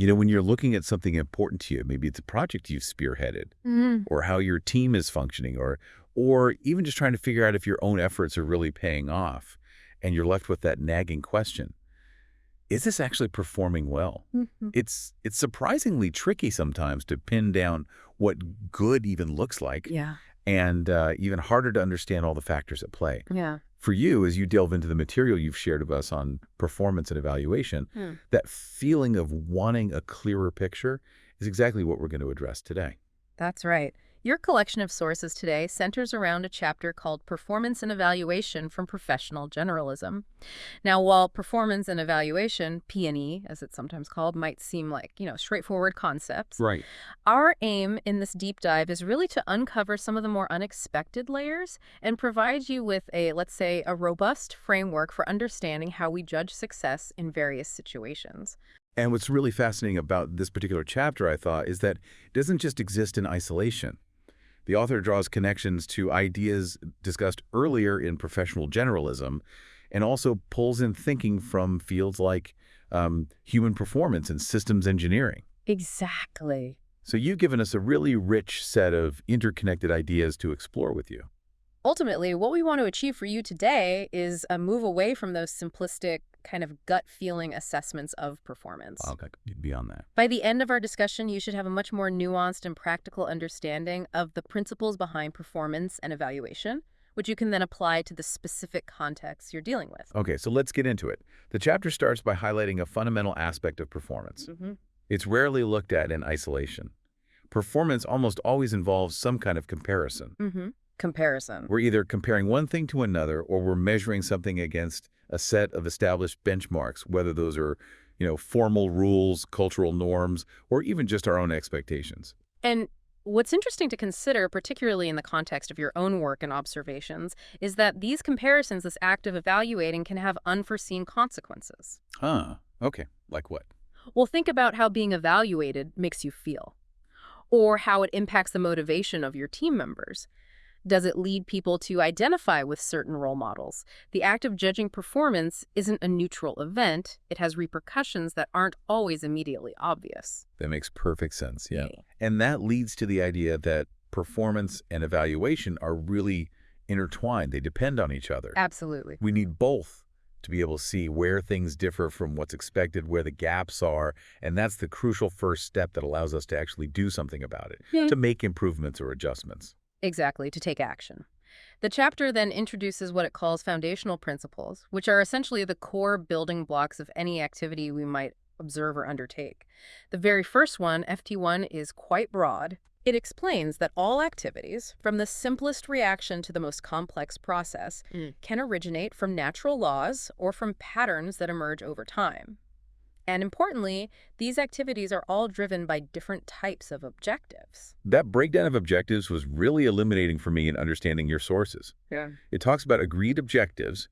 When you're looking at something important to you, maybe it's a project you've spearheaded, or how your team is functioning, or even just trying to figure out if your own efforts are really paying off, and you're left with that nagging question, is this actually performing well? It's surprisingly tricky sometimes to pin down what good even looks like, Yeah. and even harder to understand all the factors at play. Yeah. For you, as you delve into the material you've shared with us on performance and evaluation, that feeling of wanting a clearer picture is exactly what we're going to address today. That's right. Your collection of sources today centers around a chapter called Performance and Evaluation from Professional Generalism. Now, while performance and evaluation, P&E, as it's sometimes called, might seem like, straightforward concepts, Right. our aim in this deep dive is really to uncover some of the more unexpected layers and provide you with let's say, a robust framework for understanding how we judge success in various situations. And what's really fascinating about this particular chapter, I thought, is that it doesn't just exist in isolation. The author draws connections to ideas discussed earlier in professional generalism and also pulls in thinking from fields like human performance and systems engineering. Exactly. So you've given us a really rich set of interconnected ideas to explore with you. Ultimately, what we want to achieve for you today is a move away from those simplistic kind of gut feeling assessments of performance. Okay, beyond that. By the end of our discussion, you should have a much more nuanced and practical understanding of the principles behind performance and evaluation, which you can then apply to the specific context you're dealing with. Okay, so let's get into it. The chapter starts by highlighting a fundamental aspect of performance. It's rarely looked at in isolation. Performance almost always involves some kind of comparison. Comparison. We're either comparing one thing to another, or we're measuring something against a set of established benchmarks, whether those are, formal rules, cultural norms, or even just our own expectations. And what's interesting to consider, particularly in the context of your own work and observations, is that these comparisons, this act of evaluating, can have unforeseen consequences. Okay. Like what? Well, think about how being evaluated makes you feel, or how it impacts the motivation of your team members. Does it lead people to identify with certain role models? The act of judging performance isn't a neutral event. It has repercussions that aren't always immediately obvious. That makes perfect sense, yeah. Okay. And that leads to the idea that performance and evaluation are really intertwined. They depend on each other. Absolutely. We need both to be able to see where things differ from what's expected, where the gaps are, and that's the crucial first step that allows us to actually do something about it, to make improvements or adjustments. Exactly, to take action. The chapter then introduces what it calls foundational principles, which are essentially the core building blocks of any activity we might observe or undertake. The very first one, FT1, is quite broad. It explains that all activities, from the simplest reaction to the most complex process, can originate from natural laws or from patterns that emerge over time. And importantly, these activities are all driven by different types of objectives. That breakdown of objectives was really illuminating for me in understanding your sources. Yeah. It talks about agreed objectives,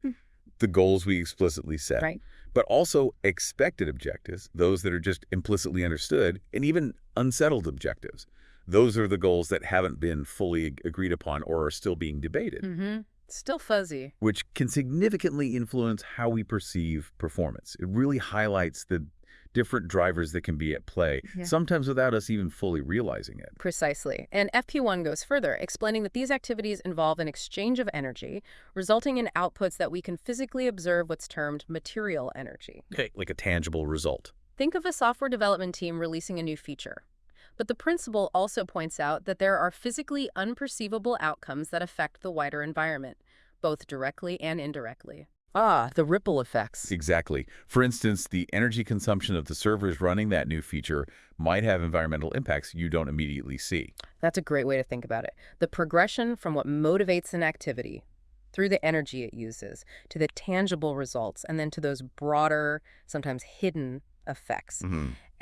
the goals we explicitly set, Right. but also expected objectives, those that are just implicitly understood, and even unsettled objectives. Those are the goals that haven't been fully agreed upon or are still being debated. Still fuzzy. Which can significantly influence how we perceive performance. It really highlights the different drivers that can be at play, sometimes without us even fully realizing it. Precisely. And FP1 goes further, explaining that these activities involve an exchange of energy, resulting in outputs that we can physically observe, what's termed material energy. Okay, like a tangible result. Think of a software development team releasing a new feature. But the principle also points out that there are physically unperceivable outcomes that affect the wider environment, both directly and indirectly. The ripple effects. Exactly. For instance, the energy consumption of the servers running that new feature might have environmental impacts you don't immediately see. That's a great way to think about it. The progression from what motivates an activity, through the energy it uses, to the tangible results, and then to those broader, sometimes hidden effects.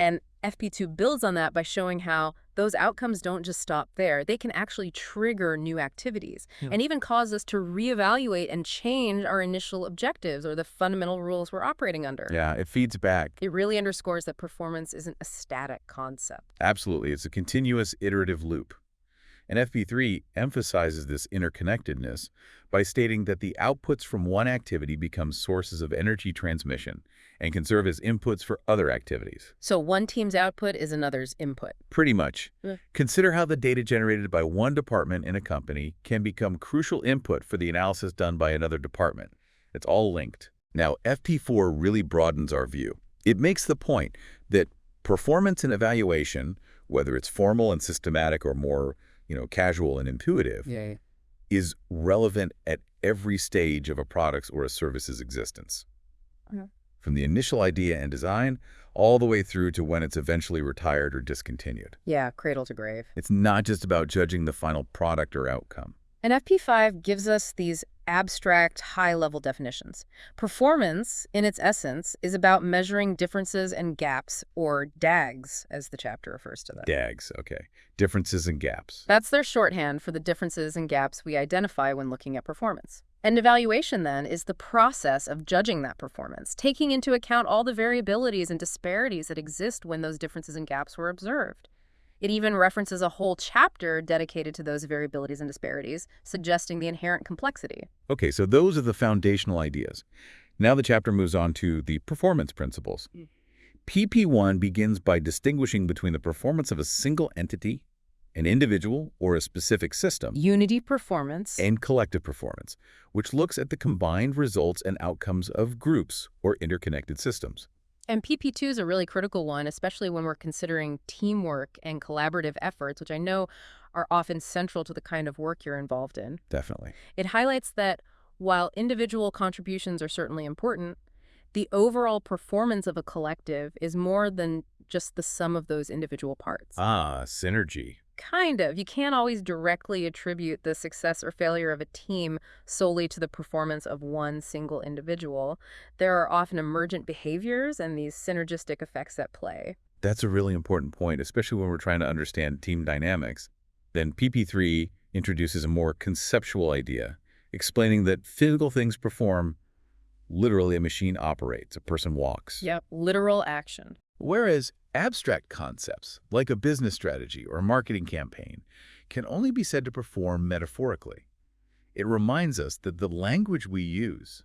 And FP2 builds on that by showing how those outcomes don't just stop there. They can actually trigger new activities and even cause us to reevaluate and change our initial objectives or the fundamental rules we're operating under. Yeah, it feeds back. It really underscores that performance isn't a static concept. Absolutely. It's a continuous iterative loop. And FP3 emphasizes this interconnectedness by stating that the outputs from one activity become sources of energy transmission and can serve as inputs for other activities. So one team's output is another's input. Pretty much. Mm. Consider how the data generated by one department in a company can become crucial input for the analysis done by another department. It's all linked. Now, FP4 really broadens our view. It makes the point that performance and evaluation, whether it's formal and systematic or more, casual and intuitive, Yeah. is relevant at every stage of a product's or a service's existence. Okay. From the initial idea and design all the way through to when it's eventually retired or discontinued. Yeah, cradle to grave. It's not just about judging the final product or outcome. And FP5 gives us these abstract, high-level definitions. Performance, in its essence, is about measuring differences and gaps, or DAGs, as the chapter refers to them. DAGs, okay. Differences and gaps. That's their shorthand for the differences and gaps we identify when looking at performance. And evaluation, then, is the process of judging that performance, taking into account all the variabilities and disparities that exist when those differences and gaps were observed. It even references a whole chapter dedicated to those variabilities and disparities, suggesting the inherent complexity. Okay, so those are the foundational ideas. Now the chapter moves on to the performance principles. PP1 begins by distinguishing between the performance of a single entity, an individual, or a specific system, Unity performance. and collective performance, which looks at the combined results and outcomes of groups or interconnected systems. And PP2 is a really critical one, especially when we're considering teamwork and collaborative efforts, which I know are often central to the kind of work you're involved in. Definitely. It highlights that while individual contributions are certainly important, the overall performance of a collective is more than just the sum of those individual parts. Ah, synergy. Kind of. You can't always directly attribute the success or failure of a team solely to the performance of one single individual. There are often emergent behaviors and these synergistic effects at play. That's a really important point, especially when we're trying to understand team dynamics. Then PP3 introduces a more conceptual idea, explaining that physical things perform. Literally, a machine operates, a person walks. Yep, literal action. Whereas abstract concepts, like a business strategy or a marketing campaign, can only be said to perform metaphorically. It reminds us that the language we use,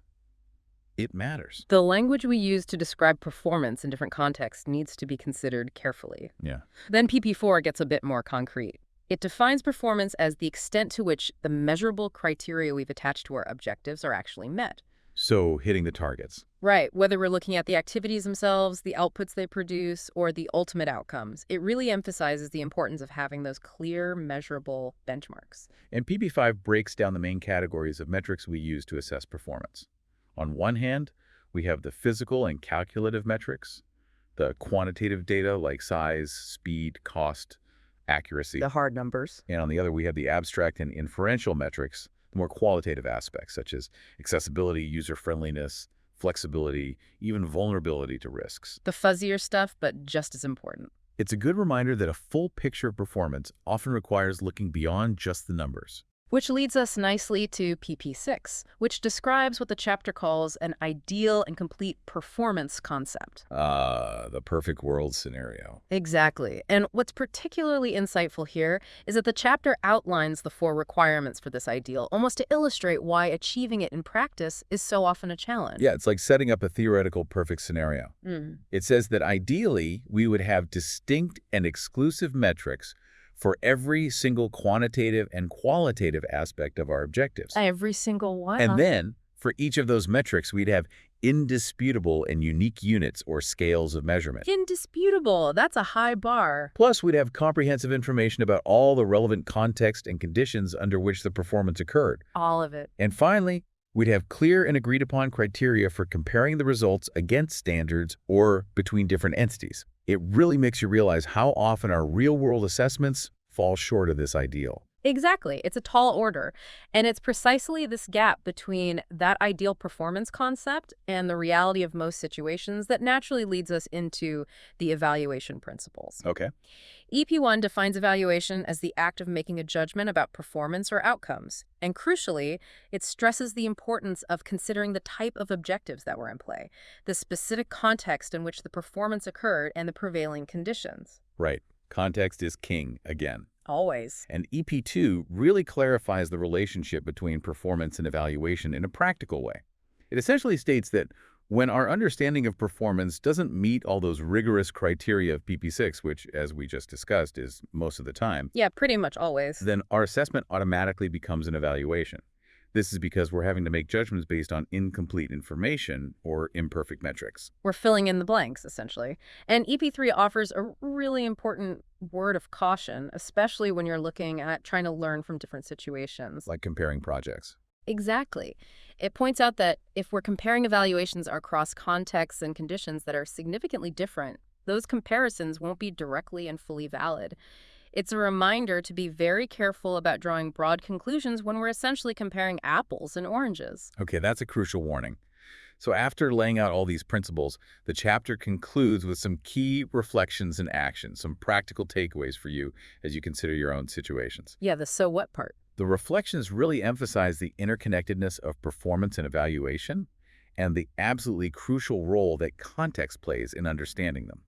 it matters. The language we use to describe performance in different contexts needs to be considered carefully. Yeah. Then PP4 gets a bit more concrete. It defines performance as the extent to which the measurable criteria we've attached to our objectives are actually met. So hitting the targets. Right, whether we're looking at the activities themselves, the outputs they produce, or the ultimate outcomes, it really emphasizes the importance of having those clear, measurable benchmarks. And PP5 breaks down the main categories of metrics we use to assess performance. On one hand, we have the physical and calculative metrics, the quantitative data like size, speed, cost, accuracy. The hard numbers. And on the other, we have the abstract and inferential metrics, the more qualitative aspects, such as accessibility, user-friendliness, flexibility, even vulnerability to risks. The fuzzier stuff, but just as important. It's a good reminder that a full picture of performance often requires looking beyond just the numbers. Which leads us nicely to PP6, which describes what the chapter calls an ideal and complete performance concept. The perfect world scenario. Exactly. And what's particularly insightful here is that the chapter outlines the 4 requirements for this ideal, almost to illustrate why achieving it in practice is so often a challenge. Yeah, it's like setting up a theoretical perfect scenario. It says that ideally, we would have distinct and exclusive metrics for every single quantitative and qualitative aspect of our objectives. Every single one. And then, for each of those metrics, we'd have indisputable and unique units or scales of measurement. Indisputable. That's a high bar. Plus, we'd have comprehensive information about all the relevant context and conditions under which the performance occurred. All of it. And finally, we'd have clear and agreed-upon criteria for comparing the results against standards or between different entities. It really makes you realize how often our real-world assessments fall short of this ideal. Exactly. It's a tall order. And it's precisely this gap between that ideal performance concept and the reality of most situations that naturally leads us into the evaluation principles. Okay. EP1 defines evaluation as the act of making a judgment about performance or outcomes. And crucially, it stresses the importance of considering the type of objectives that were in play, the specific context in which the performance occurred, and the prevailing conditions. Right. Context is king again. Always. And EP2 really clarifies the relationship between performance and evaluation in a practical way. It essentially states that When our understanding of performance doesn't meet all those rigorous criteria of PP6, which, as we just discussed, is most of the time, Yeah, pretty much always. then our assessment automatically becomes an evaluation. This is because we're having to make judgments based on incomplete information or imperfect metrics. We're filling in the blanks, essentially. And EP3 offers a really important word of caution, especially when you're looking at trying to learn from different situations. Like comparing projects. Exactly. It points out that if we're comparing evaluations across contexts and conditions that are significantly different, those comparisons won't be directly and fully valid. It's a reminder to be very careful about drawing broad conclusions when we're essentially comparing apples and oranges. Okay, that's a crucial warning. So after laying out all these principles, the chapter concludes with some key reflections and actions, some practical takeaways for you as you consider your own situations. Yeah, the so what part. The reflections really emphasize the interconnectedness of performance and evaluation and the absolutely crucial role that context plays in understanding them.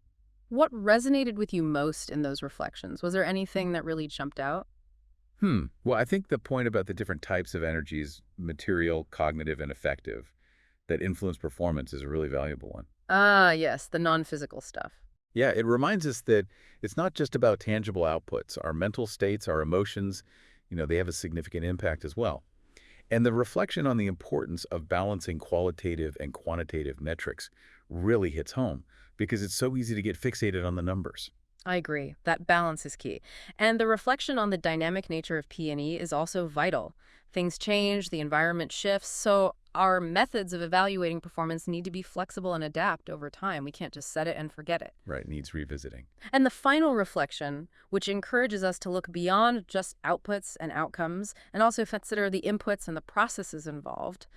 What resonated with you most in those reflections? Was there anything that really jumped out? Well, I think the point about the different types of energies, material, cognitive, and affective, that influence performance is a really valuable one. Ah, yes, the non-physical stuff. Yeah, it reminds us that it's not just about tangible outputs. Our mental states, our emotions, they have a significant impact as well. And the reflection on the importance of balancing qualitative and quantitative metrics really hits home because it's so easy to get fixated on the numbers. I agree. That balance is key. And the reflection on the dynamic nature of P&E is also vital. Things change, the environment shifts, so our methods of evaluating performance need to be flexible and adapt over time. We can't just set it and forget it. Right, needs revisiting. And the final reflection, which encourages us to look beyond just outputs and outcomes, and also consider the inputs and the processes involved,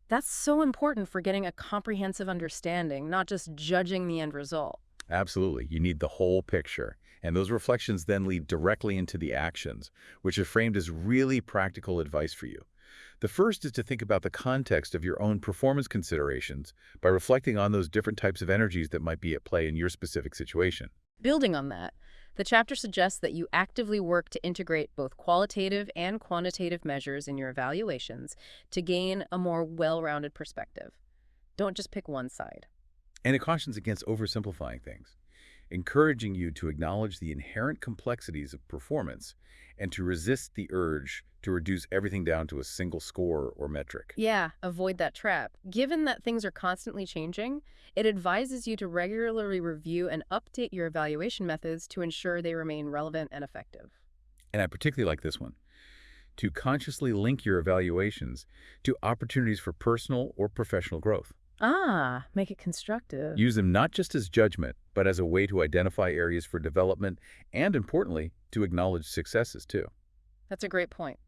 that's so important for getting a comprehensive understanding, not just judging the end result. Absolutely. You need the whole picture. And those reflections then lead directly into the actions, which are framed as really practical advice for you. The first is to think about the context of your own performance considerations by reflecting on those different types of energies that might be at play in your specific situation. Building on that, the chapter suggests that you actively work to integrate both qualitative and quantitative measures in your evaluations to gain a more well-rounded perspective. Don't just pick one side. And it cautions against oversimplifying things, encouraging you to acknowledge the inherent complexities of performance and to resist the urge to reduce everything down to a single score or metric. Yeah, avoid that trap. Given that things are constantly changing, it advises you to regularly review and update your evaluation methods to ensure they remain relevant and effective. And I particularly like this one, to consciously link your evaluations to opportunities for personal or professional growth. Ah, make it constructive. Use them not just as judgment, but as a way to identify areas for development and, importantly, to acknowledge successes too. That's a great point.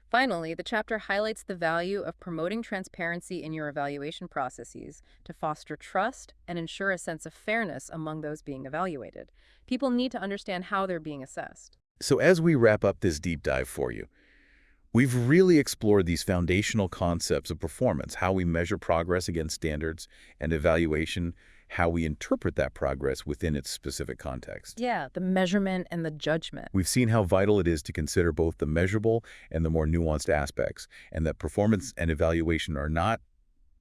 Finally, the chapter highlights the value of promoting transparency in your evaluation processes to foster trust and ensure a sense of fairness among those being evaluated. People need to understand how they're being assessed. So as we wrap up this deep dive for you, we've really explored these foundational concepts of performance, how we measure progress against standards and evaluation, how we interpret that progress within its specific context. Yeah, the measurement and the judgment. We've seen how vital it is to consider both the measurable and the more nuanced aspects, and that performance and evaluation are not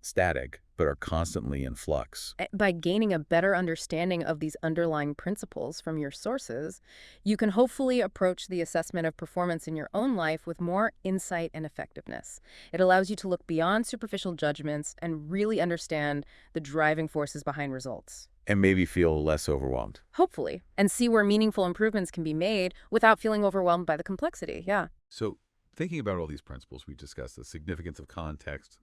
static, but are constantly in flux. By gaining a better understanding of these underlying principles from your sources, you can hopefully approach the assessment of performance in your own life with more insight and effectiveness. It allows you to look beyond superficial judgments and really understand the driving forces behind results. And maybe feel less overwhelmed. Hopefully, and see where meaningful improvements can be made without feeling overwhelmed by the complexity. Yeah. So thinking about all these principles we discussed, the significance of context,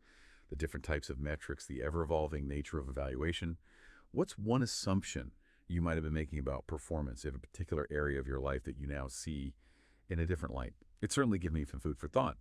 the different types of metrics, the ever-evolving nature of evaluation, what's one assumption you might have been making about performance in a particular area of your life that you now see in a different light? It certainly gives me some food for thought.